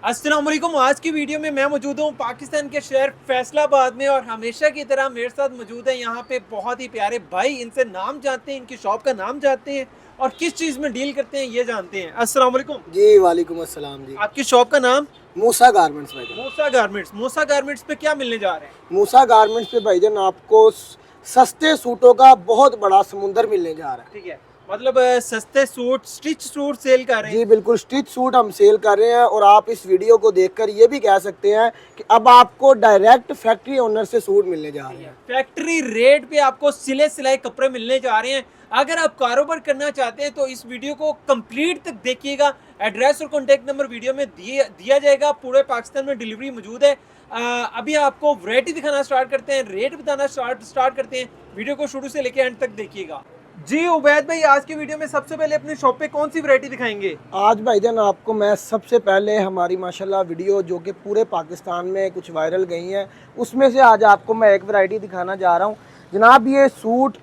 अस्सलाम वालेकुम। आज की वीडियो में मैं मौजूद हूँ पाकिस्तान के शहर फैसलाबाद में और हमेशा की तरह मेरे साथ मौजूद है यहाँ पे बहुत ही प्यारे भाई। इनसे नाम जानते हैं, इनकी शॉप का नाम जानते हैं और किस चीज़ में डील करते हैं ये जानते हैं। अस्सलाम वालेकुम। जी वालेकुम अस्सलाम जी। आपकी शॉप का नाम? मूसा गारमेंट्स भाईजान। मूसा गारमेंट्स। मूसा गारमेंट्स पे क्या मिलने जा रहे हैं? मूसा गारमेंट्स पे भाईजान आपको सस्ते सूटों का बहुत बड़ा समुंदर मिलने जा रहा है। ठीक है, मतलब सस्ते सूट, स्टिच सूट सेल कर रहे हैं? जी बिल्कुल, स्टिच सूट हम सेल कर रहे हैं और आप इस वीडियो को देखकर ये भी कह सकते हैं कि अब आपको डायरेक्ट फैक्ट्री ओनर से सूट मिलने जा रहे हैं। फैक्ट्री रेट पे आपको सिले सिलाए कपड़े मिलने जा रहे हैं। अगर आप कारोबार करना चाहते हैं तो इस वीडियो को कंप्लीट तक देखिएगा। एड्रेस और कॉन्टैक्ट नंबर वीडियो में दिया जाएगा। पूरे पाकिस्तान में डिलीवरी मौजूद है। अभी आपको वैरायटी दिखाना स्टार्ट करते हैं, रेट बताना स्टार्ट करते हैं। वीडियो को शुरू से लेकर एंड तक देखिएगा। जी उबैद भाई, आज की वीडियो में सबसे पहले अपनी शॉप पे कौन सी वैरायटी दिखाएंगे? आज भाईजान आपको मैं सबसे पहले हमारी माशाल्लाह वीडियो जो कि पूरे पाकिस्तान में कुछ वायरल गई हैं, उसमें से आज आपको मैं एक वैरायटी दिखाना जा रहा हूँ। जनाब ये सूट,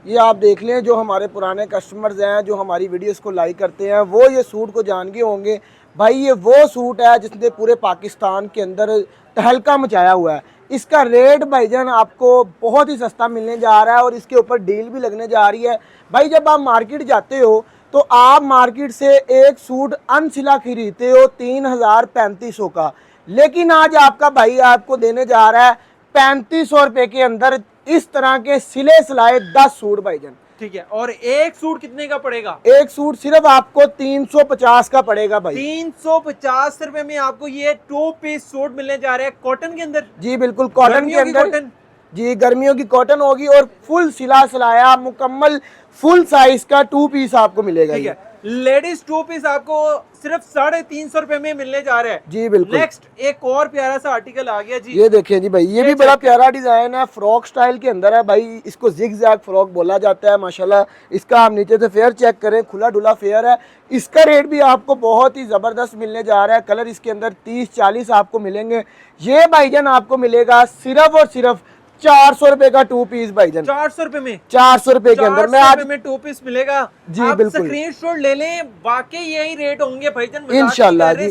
ये आप देख लें, जो हमारे पुराने कस्टमर्स हैं जो हमारी वीडियोस को लाइक करते हैं वो ये सूट को जान गए होंगे। भाई ये वो सूट है जिसने पूरे पाकिस्तान के अंदर तहलका मचाया हुआ है। इसका रेट भाईजान आपको बहुत ही सस्ता मिलने जा रहा है और इसके ऊपर डील भी लगने जा रही है। भाई जब आप मार्केट जाते हो तो आप मार्केट से एक सूट अनसिला खरीदते हो 3000-3500 का, लेकिन आज आपका भाई आपको देने जा रहा है 3500 रुपये के अंदर इस तरह के सिले सिलाए 10 सूट भाईजान। ठीक है, और एक सूट कितने का पड़ेगा? एक सूट सिर्फ आपको 350 का पड़ेगा भाई। 350 रुपए में आपको ये 2 पीस सूट मिलने जा रहे हैं कॉटन के अंदर। जी बिल्कुल, कॉटन के अंदर। कॉटन? जी गर्मियों की कॉटन होगी और फुल सिला सिलाया मुकम्मल फुल साइज का 2 पीस आपको मिलेगा। ठीक है, लेडीज 2 पीस आपको सिर्फ 350 रुपए में मिलने जा रहा है। जी बिल्कुल। नेक्स्ट एक और प्यारा सा आर्टिकल आ गया जी। ये देखिए जी भाई, ये भी बड़ा प्यारा डिजाइन है, फ्रॉक स्टाइल के अंदर है भाई। इसको जिग जैग फ्रॉक बोला जाता है माशाल्लाह। इसका आप नीचे से फेयर चेक करें, खुला डुला फेयर है। इसका रेट भी आपको बहुत ही जबरदस्त मिलने जा रहा है। कलर इसके अंदर 30-40 आपको मिलेंगे। ये भाईजान आपको मिलेगा सिर्फ और सिर्फ 400 रुपए का 2 पीस भाईजान। 400 रुपए में? 400 रुपए के अंदर मैं आज में 2 पीस मिलेगा। जी आप बिल्कुल, स्क्रीनशॉट ले लें, वाकई यही रेट होंगे भाईजान। इंशाल्लाह जी,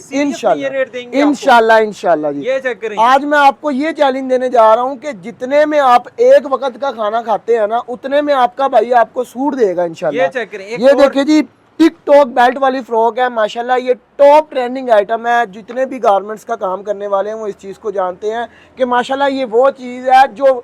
इंशाल्लाह इंशाल्लाह जी। ये चेक करें। आज मैं आपको ये चैलेंज देने जा रहा हूँ कि जितने में आप एक वक्त का खाना खाते हैं ना, उतने में आपका भाई आपको सूट देगा इंशाल्लाह। ये चेक करें। ये देखिए जी, टिकटॉक बेल्ट वाली फ्रॉक है माशाल्लाह। ये टॉप ट्रेंडिंग आइटम है। जितने भी गारमेंट्स का काम करने वाले हैं वो इस चीज़ को जानते हैं कि माशाल्लाह ये वो चीज़ है जो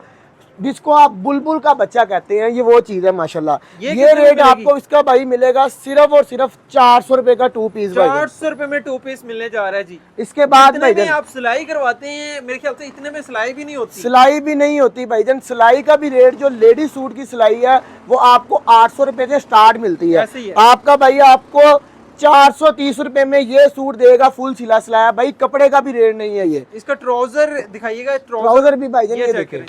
जिसको आप बुलबुल का बच्चा कहते हैं, ये वो चीज़ है माशाल्लाह। ये रेट आपको इसका भाई मिलेगा सिर्फ और सिर्फ 400 रुपए का 2 पीस। 400 रुपए में 2 पीस मिलने जा रहा है जी। इसके बाद भाईजान आप सिलाई करवाते हैं, मेरे ख्याल से इतने में सिलाई भी नहीं होती। सिलाई भी नहीं होती भाईजान। सिलाई का भी रेट जो लेडी सूट की सिलाई है वो आपको 800 रुपए से स्टार्ट मिलती है। आपका भाई आपको 430 रुपए में ये सूट देगा फुल सिला सिलाया। भाई कपड़े का भी रेट नहीं है ये। इसका ट्राउजर दिखाइएगा। ट्राउजर भी भाईजान ये देखिए,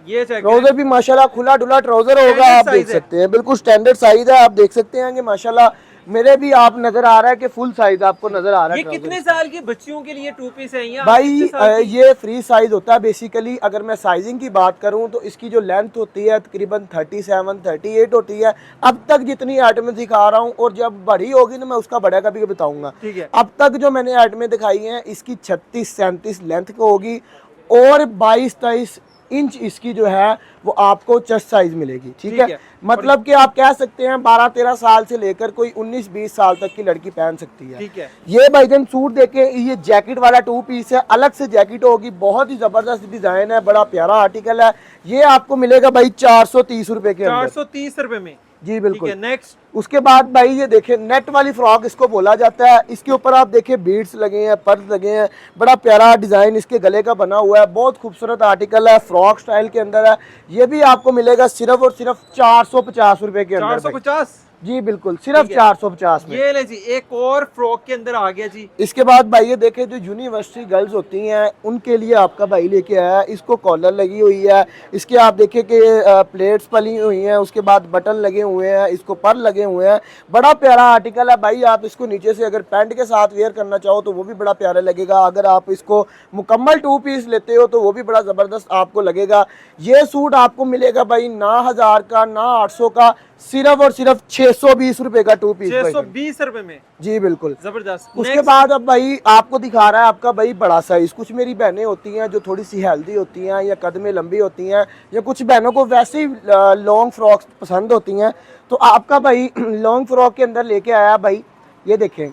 ये ट्राउजर भी माशाल्लाह खुला डुला ट्राउजर होगा। आप देख सकते हैं बिल्कुल स्टैंडर्ड साइज है। आप देख सकते हैं कि माशाल्लाह मेरे भी आप नजर आ रहा है कि फुल साइज आपको नजर आ रहा है। ये कितने साल की बच्चियों के लिए 2 पीस है? भाई ये फ्री साइज होता है बेसिकली। अगर मैं साइजिंग की बात करूं तो इसकी जो लेंथ होती है तकरीबन 37-38 होती है। अब तक जितनी आइटमें दिखा रहा हूं, और जब बड़ी होगी ना मैं उसका बड़ा का भी बताऊंगा। ठीक है, अब तक जो मैंने आइटमें दिखाई हैं इसकी 36-37 लेंथ को होगी और 22-23 इंच इसकी जो है वो आपको चेस्ट साइज मिलेगी। ठीक है, मतलब कि आप कह सकते हैं 12-13 साल से लेकर कोई 19-20 साल तक की लड़की पहन सकती है। ठीक है, ये भाईजान सूट देखे, ये जैकेट वाला 2 पीस है, अलग से जैकेट होगी। बहुत ही जबरदस्त डिजाइन है, बड़ा प्यारा आर्टिकल है। ये आपको मिलेगा भाई 430 रुपए के अंदर। 430 रुपए में? जी बिल्कुल। नेक्स्ट उसके बाद भाई ये देखें, नेट वाली फ्रॉक इसको बोला जाता है। इसके ऊपर आप देखें बीड्स लगे हैं, पर्स लगे हैं, बड़ा प्यारा डिजाइन इसके गले का बना हुआ है। बहुत खूबसूरत आर्टिकल है, फ्रॉक स्टाइल के अंदर है। ये भी आपको मिलेगा सिर्फ और सिर्फ 450 रुपए के अंदर। 450? जी बिल्कुल, सिर्फ 450 में। ये ले जी, एक और फ्रॉक के अंदर आ गया जी। इसके बाद भाई ये देखें, जो यूनिवर्सिटी गर्ल्स होती हैं उनके लिए आपका भाई लेके आया है। इसको कॉलर लगी हुई है, इसके आप देखें कि प्लेट्स पली हुई हैं, उसके बाद बटन लगे हुए हैं, इसको पर लगे हुए हैं। बड़ा प्यारा आर्टिकल है भाई। आप इसको नीचे से अगर पैंट के साथ वेयर करना चाहो तो वो भी बड़ा प्यारा लगेगा। अगर आप इसको मुकम्मल 2 पीस लेते हो तो वो भी बड़ा ज़बरदस्त आपको लगेगा। ये सूट आपको मिलेगा भाई ना 1000 का ना 800 का, सिर्फ और सिर्फ 620 रुपए का 2 पीस। 620 रुपए में जी बिल्कुल जबरदस्त। उसके बाद अब भाई आपको दिखा रहा है आपका भाई बड़ा साइज। कुछ मेरी बहनें होती हैं जो थोड़ी सी हेल्दी होती हैं या कद में लंबी होती हैं, या कुछ बहनों को वैसे ही लॉन्ग फ्रॉक्स पसंद होती हैं, तो आपका भाई लॉन्ग फ्रॉक के अंदर लेके आया भाई। ये देखें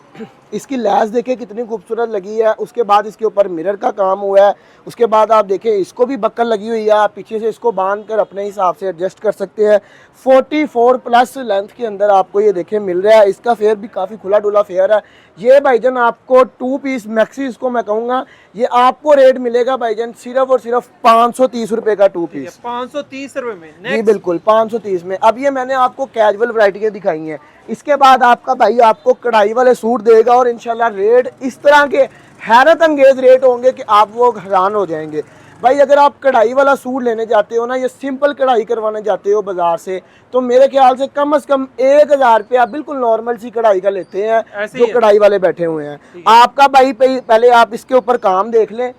इसकी लैस देखें कितनी खूबसूरत लगी है। उसके बाद इसके ऊपर मिरर का काम हुआ है। उसके बाद आप देखें इसको भी बक्कल लगी हुई है, आप पीछे से इसको बांध कर अपने हिसाब से एडजस्ट कर सकते हैं। 44 प्लस लेंथ के अंदर आपको ये देखें मिल रहा है। इसका फेयर भी काफ़ी खुला डुला फेयर है। ये भाईजान आपको 2 पीस मैक्सी इसको मैं कहूँगा, ये आपको रेट मिलेगा भाईजान सिर्फ और सिर्फ 530 रुपए का 2 पीस। 530 रुपए में जी बिल्कुल 530 में। अब ये मैंने आपको कैजुअल वैरायटियाँ दिखाई हैं। इसके बाद आपका भाई आपको कढ़ाई वाले सूट देगा और इंशाल्लाह रेट इस तरह के हैरत अंगेज रेट होंगे कि आप वो हैरान हो जाएंगे। भाई अगर आप कढ़ाई वाला सूट लेने जाते हो ना, ये सिंपल कढ़ाई करवाने जाते हो बाजार से, तो मेरे ख्याल से कम 1000 रुपया बिल्कुल नॉर्मल सी कढ़ाई का लेते हैं जो कढ़ाई वाले बैठे हुए हैं। आपका भाई पहले आप इसके ऊपर काम देख लें,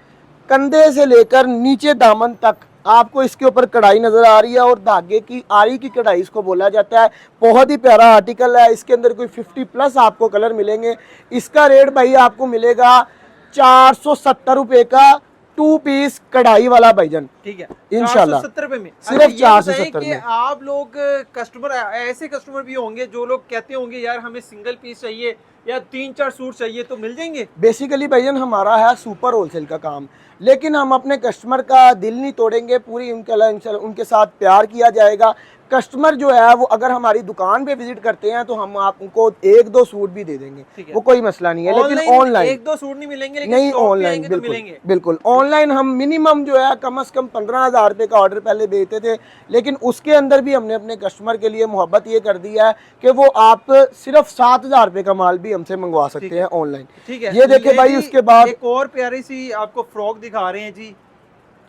कंधे से लेकर नीचे दामन तक आपको इसके ऊपर कढ़ाई नजर आ रही है और धागे की आरी की कढ़ाई इसको बोला जाता है। बहुत ही प्यारा आर्टिकल है। इसके अंदर कोई 50 प्लस आपको कलर मिलेंगे। इसका रेट भाई आपको मिलेगा 470 रुपए का 2 पीस कढ़ाई वाला भाईजान। ठीक है इंशाल्लाह 470 रुपए में सिर्फ 470 में। आप लोग कस्टमर ऐसे कस्टमर भी होंगे जो लोग कहते होंगे यार हमें सिंगल पीस चाहिए या 3-4 सूट चाहिए, तो मिल जाएंगे। बेसिकली भाईजान हमारा है सुपर होलसेल का काम, लेकिन हम अपने कस्टमर का दिल नहीं तोड़ेंगे। पूरी उनके साथ प्यार किया जाएगा। कस्टमर जो है वो अगर हमारी दुकान पे विजिट करते हैं तो हम आपको 1-2 सूट भी दे देंगे, वो कोई मसला नहीं है। लेकिन ऑनलाइन 1-2 सूट नहीं मिलेंगे, लेकिन नहीं ऑनलाइन बिल्कुल ऑनलाइन हम मिनिमम जो है कम से कम 15,000 रुपए का ऑर्डर पहले भेजते थे, लेकिन उसके अंदर भी हमने अपने कस्टमर के लिए मोहब्बत ये कर दी है कि वो आप सिर्फ 7,000 रुपए का माल भी हमसे मंगवा सकते हैं ऑनलाइन। ठीक है, ये देखे भाई। उसके बाद एक और प्यारी सी आपको फ्रॉक दिखा रहे हैं जी,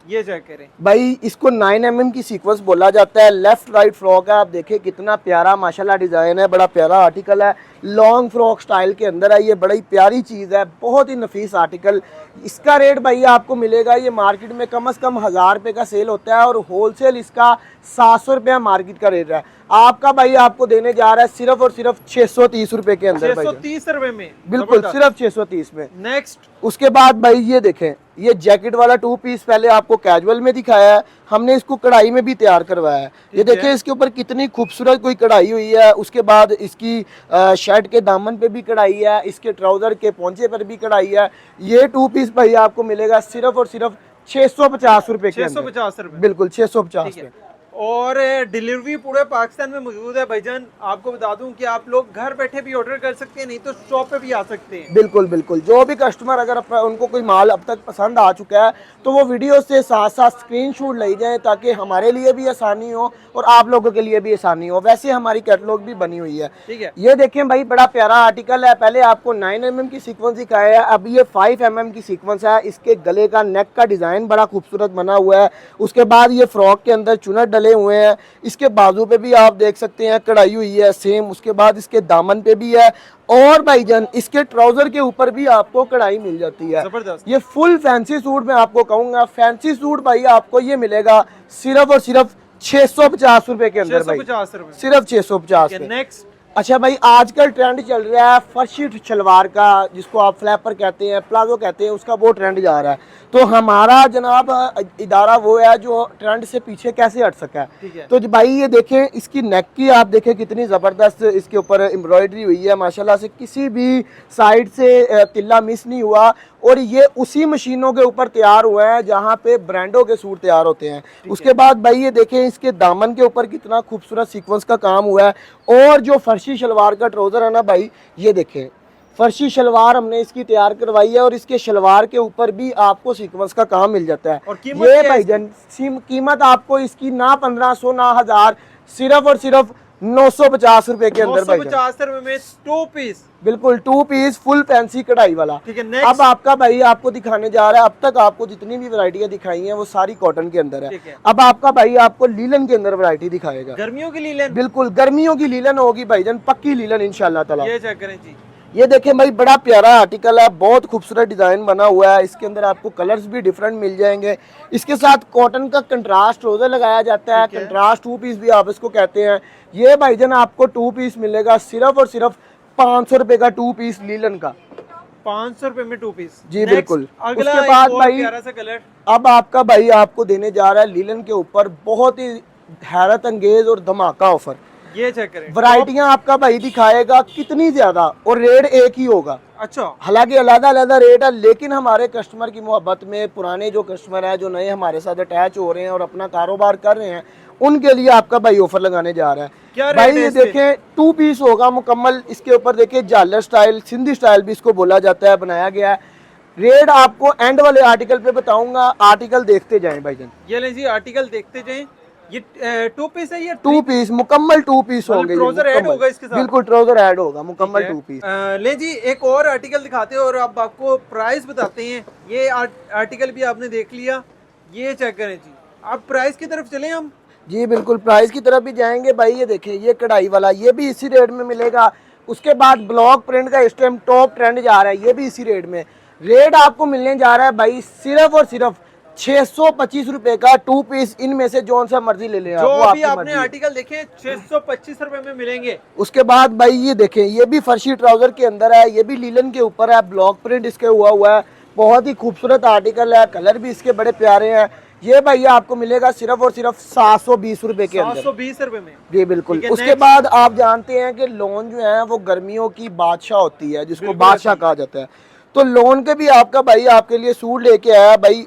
ये चेक करें भाई। इसको 9 mm की सीक्वेंस बोला जाता है। लेफ्ट राइट फ्रॉक है। आप देखें कितना प्यारा माशाल्लाह डिजाइन है, बड़ा प्यारा आर्टिकल है। लॉन्ग फ्रॉक स्टाइल के अंदर है, ये बड़ी प्यारी चीज़ है, बहुत ही नफीस आर्टिकल। इसका रेट भाई आपको मिलेगा, ये मार्केट में कम से कम 1000 रुपये का सेल होता है और होलसेल इसका 700 रुपया मार्केट का रेट है। आपका भाई आपको देने जा रहा है सिर्फ और सिर्फ 630 रुपए के अंदर। 630 रुपए में बिल्कुल सिर्फ 630 में। नेक्स्ट उसके बाद भाई ये देखें, ये जैकेट वाला 2 पीस पहले आपको कैजुअल में दिखाया है, हमने इसको कढ़ाई में भी तैयार करवाया है। ये देखें इसके ऊपर कितनी खूबसूरत कोई कढ़ाई हुई है। उसके बाद इसकी शर्ट के दामन पे भी कढ़ाई है, इसके ट्राउजर के पोंचे पर भी कढ़ाई है। ये 2 पीस भाई आपको मिलेगा सिर्फ और सिर्फ 650 रुपए के अंदर। 650 रुपए बिल्कुल 650 रुपए। और डिलीवरी पूरे पाकिस्तान में मौजूद है भाईजान। आपको बता दूं कि आप लोग घर बैठे भी ऑर्डर कर सकते हैं, नहीं तो शॉप पे भी आ सकते हैं। बिल्कुल बिल्कुल। जो भी कस्टमर अगर उनको कोई माल अब तक पसंद आ चुका है तो वो वीडियो से साथ साथ स्क्रीनशॉट ले जाएं, ताकि हमारे लिए भी आसानी हो और आप लोगों के लिए भी आसानी हो। वैसे हमारी कैटलॉग भी बनी हुई है। ठीक है, ये देखें भाई, बड़ा प्यारा आर्टिकल है। पहले आपको 9 mm की सीक्वेंस दिखाया है, अब ये 5 mm की सीक्वेंस है। इसके गले का नेक का डिजाइन बड़ा खूबसूरत बना हुआ है। उसके बाद ये फ्रॉक के अंदर चुनट डले हुए हैं। इसके बाजू पे भी आप देख सकते हैं कढ़ाई हुई है सेम। उसके बाद इसके दामन पे भी है और भाईजान इसके ट्राउजर के ऊपर भी आपको कढ़ाई मिल जाती है। जबरदस्त। ये फुल फैंसी सूट मैं आपको कहूंगा, फैंसी सूट भाई आपको ये मिलेगा सिर्फ और सिर्फ 650 रुपए के अंदर भाई, 650 रुपए सिर्फ 650। नेक्स्ट अच्छा भाई, आजकल ट्रेंड चल रहा है फर्शी शलवार का, जिसको आप फ्लैपर कहते हैं, प्लाजो कहते हैं, उसका वो ट्रेंड जा रहा है। तो हमारा जनाब इदारा वो है जो ट्रेंड से पीछे कैसे हट सका है। तो भाई ये देखें, इसकी नेक की आप देखें कितनी ज़बरदस्त इसके ऊपर एम्ब्रॉयडरी हुई है माशाल्लाह से, किसी भी साइड से तिल्ला मिस नहीं हुआ। और ये उसी मशीनों के ऊपर तैयार हुए हैं जहाँ पे ब्रांडों के सूट तैयार होते हैं। उसके बाद भाई ये देखें, इसके दामन के ऊपर कितना खूबसूरत सीक्वेंस का काम हुआ है। और जो फर्शी शलवार का ट्राउज़र है ना भाई, ये देखें फर्शी शलवार हमने इसकी तैयार करवाई है और इसके शलवार के ऊपर भी आपको सीक्वेंस का काम मिल जाता है। और कीमत ये भाईजान कीमत आपको इसकी ना 1500 ना 1000, सिर्फ और सिर्फ 950 रुपए के अंदर भाई, 950 रुपए में 2 पीस। बिल्कुल 2 पीस फुल फैंसी कढ़ाई वाला। ठीक है, अब आपका भाई आपको दिखाने जा रहा है, अब तक आपको जितनी भी वैरायटियां दिखाई हैं वो सारी कॉटन के अंदर है। अब आपका भाई आपको लीलन के अंदर वैरायटी दिखाएगा, गर्मियों की लीलन। बिल्कुल गर्मियों की लीलन होगी भाईजान, पक्की लीलन इंशाल्लाह ताला। ये चेक करें जी, ये देखें भाई, बड़ा प्यारा आर्टिकल है, बहुत खूबसूरत डिज़ाइन बना हुआ है। इसके अंदर आपको कलर्स भी डिफरेंट मिल जाएंगे। इसके साथ कॉटन का कंट्रास्ट ट्राउजर लगाया जाता है, कंट्रास्ट 2 पीस भी आप इसको कहते हैं। ये भाईजान आपको 2 पीस मिलेगा सिर्फ और सिर्फ 500 रुपए का 2 पीस लीलन का। 500 रुपए में 2 पीस जी बिल्कुल। अगला उसके बाद एक और भाई प्यारा सा कलर, अब आपका भाई आपको देने जा रहा है लीलन के ऊपर बहुत ही हैरत अंगेज और धमाका ऑफर। ये चेक करें, वैरायटियां आपका भाई दिखाएगा कितनी ज्यादा, और रेट एक ही होगा। अच्छा, हालांकि अलग अलग रेट है, लेकिन हमारे कस्टमर की मोहब्बत में पुराने जो कस्टमर है, जो नए हमारे साथ अटैच हो रहे हैं और अपना कारोबार कर रहे हैं, उनके लिए आपका भाई ऑफर लगाने जा रहा है। क्या रेट भाई है ये इस पे? देखें 2 पीस होगा मुकम्मल। इसके ऊपर देखिए झालर स्टाइल, सिंधी स्टाइल भी इसको बोला जाता है, बनाया गया है। रेट आपको एंड वाले आर्टिकल पे बताऊंगा, आर्टिकल देखते जाएं भाईजान। ये लें जी, आर्टिकल देखते जाएं। ये 2 पीस है, ये 2 पीस मुकम्मल 2 पीस होंगे। ट्राउजर ऐड होगा इसके साथ, बिल्कुल ट्राउजर ऐड होगा, मुकम्मल 2 पीस। ले जी, एक और आर्टिकल दिखाते हैं और अब आपको प्राइस बताते हैं। ये आर्टिकल भी आपने देख लिया, ये चेक करें जी। अब प्राइस की तरफ चलें हम। जी बिल्कुल, प्राइस की तरफ भी जाएंगे भाई। ये देखें, ये कढ़ाई वाला, ये भी इसी रेट में मिलेगा। उसके बाद ब्लॉक प्रिंट का इस टाइम टॉप ट्रेंड जा रहा है, ये भी इसी रेट में। रेट आपको मिलने जा रहा है भाई सिर्फ और सिर्फ 625 रुपए का 2 पीस। इनमें से जो सा मर्जी ले लें, जो वो अभी आपकी आपने मर्जी है। आर्टिकल देखे 625 रुपए में मिलेंगे। उसके बाद भाई ये देखें, ये भी फर्शी ट्राउजर के अंदर है, ये भी लीलन के ऊपर है, ब्लॉक प्रिंट इसके हुआ है। बहुत ही खूबसूरत आर्टिकल है, कलर भी इसके बड़े प्यारे हैं। ये भैया आपको मिलेगा सिर्फ और सिर्फ 720 रुपए के अंदर। 720 रुपए में। जी बिल्कुल। ठीक है, उसके next। बाद आप जानते हैं कि लोन जो है वो गर्मियों की बादशाह होती है, जिसको बिल्कुल बादशाह ऐसे ही। कहा जाता है। तो लोन के भी आपका भाई आपके लिए सूट लेके आया भाई।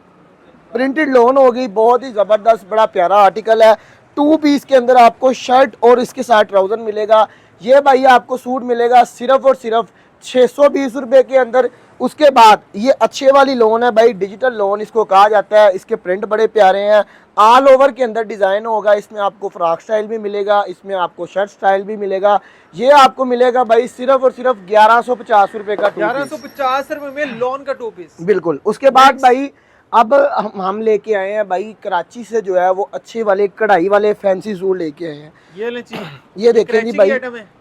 प्रिंटेड लोन होगी, बहुत ही जबरदस्त बड़ा प्यारा आर्टिकल है। 2 पीस के अंदर आपको शर्ट और इसके साथ ट्राउजर मिलेगा। ये भाई आपको सूट मिलेगा सिर्फ और सिर्फ 620 रुपए के अंदर। उसके बाद ये अच्छे वाली लोन है भाई, डिजिटल लोन इसको कहा जाता है। इसके प्रिंट बड़े प्यारे हैं, ऑल ओवर के अंदर डिजाइन होगा। इसमें आपको फ्रॉक स्टाइल भी मिलेगा, इसमें आपको शर्ट स्टाइल भी मिलेगा। ये आपको मिलेगा भाई सिर्फ और सिर्फ 1150 रुपए का 1150 रुपए में लोन का 2 पीस। बिल्कुल। उसके बाद भाई अब हम लेके आए हैं भाई कराची से जो है वो अच्छे वाले कढ़ाई वाले फैंसी सूट लेके आए हैं। ये ले जी, ये देखें जी भाई,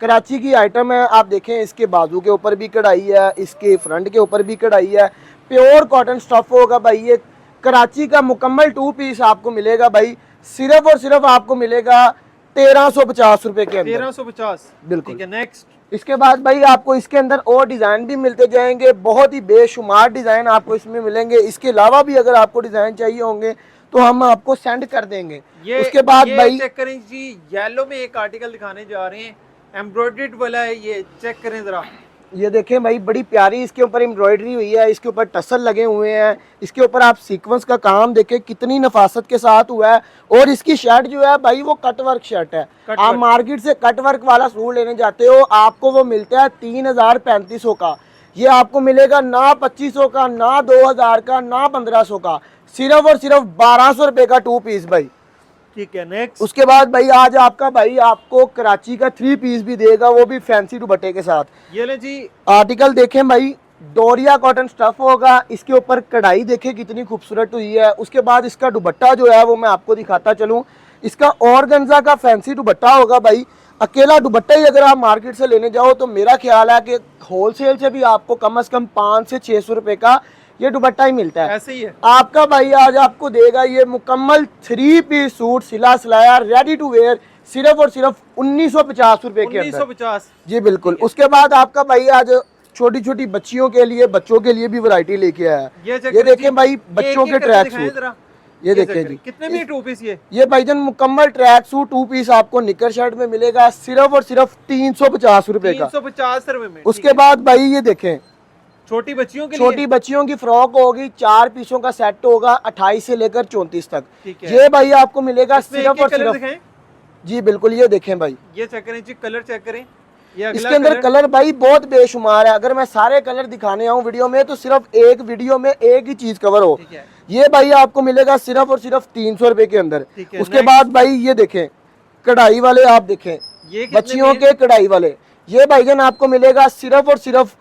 कराची की आइटम है। आप देखें इसके बाजू के ऊपर भी कढ़ाई है, इसके फ्रंट के ऊपर भी कढ़ाई है। प्योर कॉटन स्टफ होगा भाई। ये कराची का मुकम्मल 2 पीस आपको मिलेगा भाई सिर्फ और सिर्फ आपको मिलेगा 1350 रुपए के अंदर। 1350 बिल्कुल। ठीक है, नेक्स्ट। इसके बाद भाई आपको इसके अंदर और डिज़ाइन भी मिलते जाएंगे, बहुत ही बेशुमार डिज़ाइन आपको इसमें मिलेंगे। इसके अलावा भी अगर आपको डिज़ाइन चाहिए होंगे तो हम आपको सेंड कर देंगे। उसके बाद भाई चेक करें जी, येलो में एक आर्टिकल दिखाने जा रहे हैं, एम्ब्रॉयडर्ड वाला है। ये चेक करें जरा, ये देखें भाई, बड़ी प्यारी इसके ऊपर एम्ब्रॉयडरी हुई है, इसके ऊपर टसल लगे हुए हैं। इसके ऊपर आप सीक्वेंस का काम देखें कितनी नफासत के साथ हुआ है। और इसकी शर्ट जो है भाई वो कट वर्क शर्ट है। आप मार्केट से कट वर्क वाला सूट लेने जाते हो, आपको वो मिलता है 3035 का। ये आपको मिलेगा ना 2500 का, ना 2000 का, ना 1500 का, सिर्फ और सिर्फ 1200 रुपए का 2 पीस भाई। ठीक है, नेक्स्ट। उसके बाद भाई आज आपका भाई आपको कराची का 3 पीस भी देगा, वो भी फैंसी दुपट्टे के साथ। ये ले जी, आर्टिकल देखें भाई, डोरिया कॉटन स्टफ होगा। इसके ऊपर कढ़ाई देखें कितनी खूबसूरत हुई है। उसके बाद इसका दुपट्टा जो है वो मैं आपको दिखाता चलूँ। इसका ऑर्गेन्जा का फैंसी दुपट्टा होगा भाई। अकेला दुपट्टा ही अगर आप मार्केट से लेने जाओ तो मेरा ख्याल है कि होलसेल से भी आपको कम से कम 500 से 600 रुपए का ये दुपट्टा ही मिलता है। ऐसे ही है। आपका भाई आज आपको देगा ये मुकम्मल 3 पीस सूट सिला सिलाया रेडी टू वेयर सिर्फ और सिर्फ 1950 रुपए के अंदर। 1950 जी बिल्कुल। उसके बाद आपका भाई आज छोटी छोटी बच्चियों के लिए, बच्चों के लिए भी वैरायटी लेके आया। ये देखें भाई, बच्चों के ट्रैक सूट। ये देखें जी, कितने में 2 पीस? ये भाईजान मुकम्मल ट्रैक सूट 2 पीस आपको निकर शर्ट में मिलेगा सिर्फ और सिर्फ 350 रुपए का। 350 रुपए में। उसके बाद भाई ये देखें, छोटी बच्चियों के लिए, छोटी बच्चियों की फ्रॉक होगी, 4 पीसों का सेट होगा 28 से लेकर 34 तक। ठीक है। ये भाई आपको मिलेगा सिर्फ और सिर्फ। जी बिल्कुल। ये देखें भाई, ये चेक करें जी, कलर चेक करें। ये इसके अंदर कलर भाई बहुत बेशुमार है। अगर मैं सारे कलर दिखाने आऊँ वीडियो में तो सिर्फ एक वीडियो में एक ही चीज कवर हो। ये भाई आपको मिलेगा सिर्फ और सिर्फ 300 रुपए के अंदर। उसके बाद भाई ये देखें कढ़ाई वाले, आप देखें बच्चियों के कढ़ाई वाले, ये भाईजान आपको मिलेगा सिर्फ और सिर्फ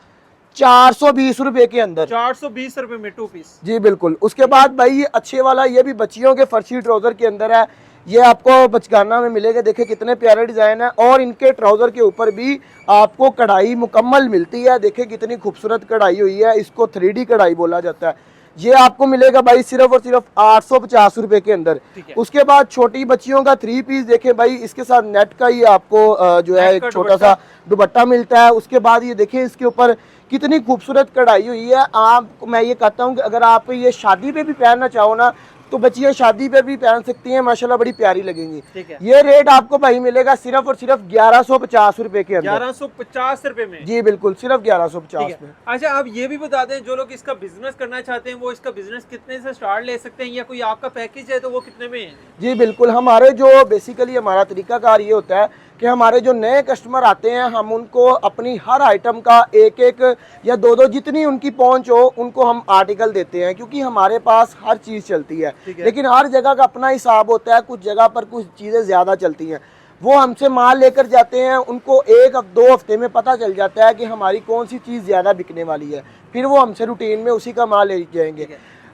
420 रुपए के अंदर। 420 रुपए में 2 पीस। जी बिल्कुल। उसके बाद भाई ये अच्छे वाला, ये भी बच्चियों के फर्शी ट्राउजर के अंदर है। ये आपको बचकाना में मिलेगा, देखिए कितने प्यारे डिज़ाइन है। और इनके ट्राउज़र के ऊपर भी आपको कढ़ाई मुकम्मल मिलती है, देखिए कितनी खूबसूरत कढ़ाई हुई है, इसको 3D कढ़ाई बोला जाता है। ये आपको मिलेगा भाई सिर्फ और सिर्फ 850 रुपए के अंदर। उसके बाद छोटी बच्चियों का 3 पीस देखें भाई, इसके साथ नेट का ही आपको जो है एक छोटा सा दुपट्टा मिलता है। उसके बाद ये देखें इसके ऊपर कितनी खूबसूरत कढ़ाई हुई है। आप, मैं ये कहता हूँ कि अगर आप ये शादी पे भी पहनना चाहो ना तो बच्चियाँ शादी पे भी पहन सकती हैं, माशाल्लाह बड़ी प्यारी लगेंगी। ये रेट आपको भाई मिलेगा सिर्फ और सिर्फ 1150 रुपए के अंदर। 1150 रुपए में? जी बिल्कुल, सिर्फ 1150 में। अच्छा, आप ये भी बता दें जो लोग इसका बिजनेस करना चाहते हैं वो इसका बिजनेस कितने से स्टार्ट ले सकते हैं, या कोई आपका पैकेज है तो वो कितने में है? जी बिल्कुल, हमारे जो बेसिकली हमारा तरीकाकार ये होता है कि हमारे जो नए कस्टमर आते हैं हम उनको अपनी हर आइटम का एक एक या दो दो जितनी उनकी पहुंच हो उनको हम आर्टिकल देते हैं, क्योंकि हमारे पास हर चीज़ चलती है। लेकिन हर जगह का अपना हिसाब होता है, कुछ जगह पर कुछ चीज़ें ज़्यादा चलती हैं। वो हमसे माल लेकर जाते हैं, उनको 1-2 हफ्ते में पता चल जाता है कि हमारी कौन सी चीज़ ज़्यादा बिकने वाली है, फिर वो हमसे रूटीन में उसी का माल ले जाएंगे।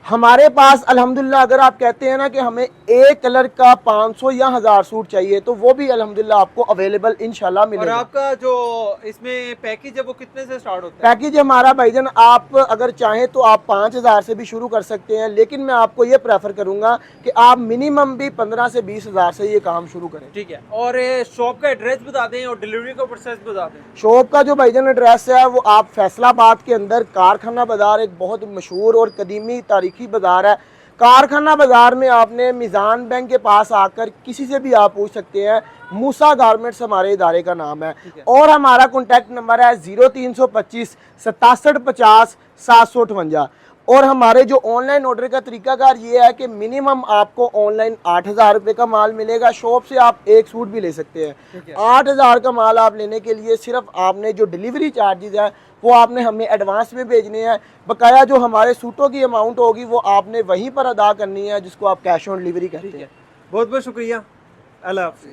हमारे पास अल्हम्दुलिल्लाह अगर आप कहते हैं ना कि हमें एक कलर का 500 या 1000 सूट चाहिए तो वो भी अल्हम्दुलिल्लाह आपको अवेलेबल इंशाल्लाह मिलेगा। और आपका जो इसमें पैकेज है वो कितने से स्टार्ट होता है? पैकेज हमारा भाईजान, आप अगर चाहें तो आप 5000 से भी शुरू कर सकते हैं, लेकिन मैं आपको ये प्रेफर करूंगा कि आप मिनिमम भी 15 से 20,000 से ये काम शुरू करें। ठीक है, और शॉप का एड्रेस बता दें और डिलीवरी का प्रोसेस बता दें। शॉप का जो भाईजान एड्रेस है वो आप फैसलाबाद के अंदर कारखाना बाजार, एक बहुत मशहूर और कदीमी तारीखी बाजार है। कारखाना बाजार में आपने मिजान बैंक के पास आकर किसी से भी आप पूछ सकते हैं, मूसा गारमेंट्स हमारे इदारे का नाम है। और हमारा कॉन्टैक्ट नंबर है 0325 67 50 758। और हमारे जो ऑनलाइन ऑर्डर का तरीकाकार ये है कि मिनिमम आपको ऑनलाइन 8,000 रुपये का माल मिलेगा। शॉप से आप एक सूट भी ले सकते हैं। 8,000 का माल आप लेने के लिए सिर्फ आपने जो डिलीवरी चार्जेस है वो आपने हमें एडवांस में भेजने हैं। बकाया जो हमारे सूटों की अमाउंट होगी वो आपने वहीं पर अदा करनी है, जिसको आप कैश ऑन डिलीवरी कहते हैं। बहुत बहुत शुक्रिया, अल्लाह हाफ़िज़।